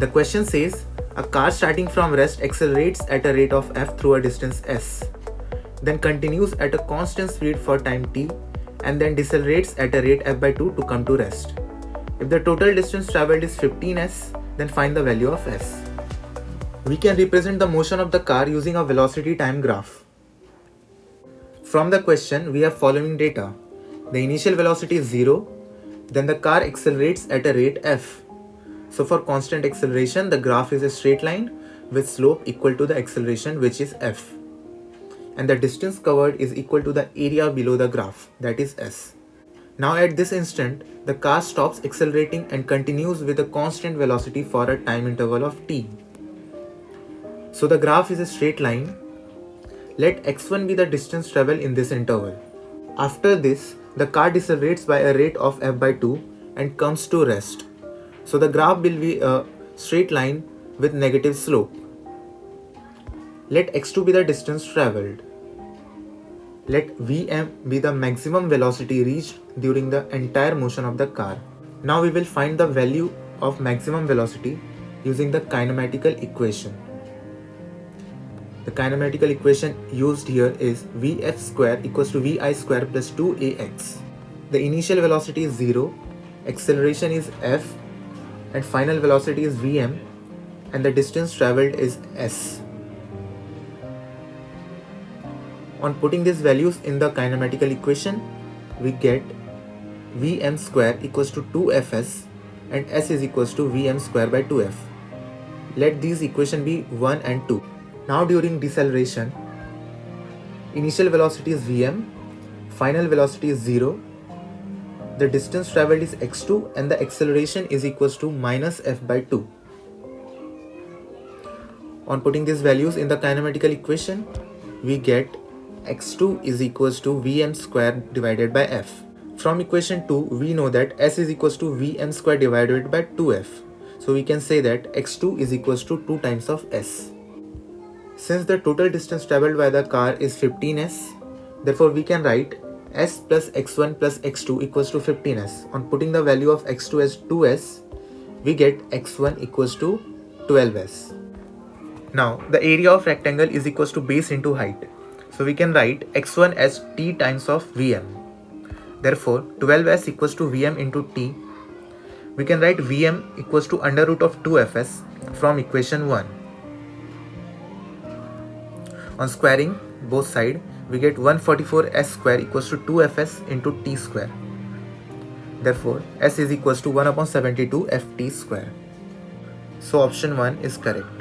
question says, a car starting from rest accelerates at a rate of f through a distance s, then continues at a constant speed for time t, and then decelerates at a rate f by 2 to come to rest. If the total distance traveled is 15s, then find the value of s. We can represent the motion of the car using a velocity time graph. From the question, we have following data. The initial velocity is 0, then the car accelerates at a rate f. So for constant acceleration, the graph is a straight line with slope equal to the acceleration, which is f. And the distance covered is equal to the area below the graph, that is s. Now at this instant, the car stops accelerating and continues with a constant velocity for a time interval of t. So the graph is a straight line. Let x1 be the distance traveled in this interval. After this, the car decelerates by a rate of f by 2 and comes to rest. So the graph will be a straight line with negative slope. Let x2 be the distance traveled. Let Vm be the maximum velocity reached during the entire motion of the car. Now we will find the value of maximum velocity using the kinematical equation. The kinematical equation used here is Vf square equals to Vi square plus 2ax. The initial velocity is 0, acceleration is f, and final velocity is Vm, and the distance traveled is s. On putting these values in the kinematical equation, we get Vm square equals to 2fs and s is equals to Vm square by 2f. Let these equations be 1 and 2. Now during deceleration, initial velocity is Vm, final velocity is 0, the distance traveled is x2 and the acceleration is equals to minus f by 2. On putting these values in the kinematical equation, we get x2 is equals to Vm square divided by f. From equation 2, we know that s is equals to Vm square divided by 2f. So we can say that x2 is equals to 2 times of s. Since the total distance traveled by the car is 15s, therefore we can write s plus x1 plus x2 equals to 15s. On putting the value of x2 as 2s, we get x1 equals to 12s. Now the area of rectangle is equals to base into height. So we can write x1 as t times of Vm. Therefore 12s equals to Vm into t. We can write Vm equals to under root of 2fs from equation 1. On squaring both sides, we get 144s square equals to 2fs into t square. Therefore, s is equals to 1 upon 72 ft square. So option 1 is correct.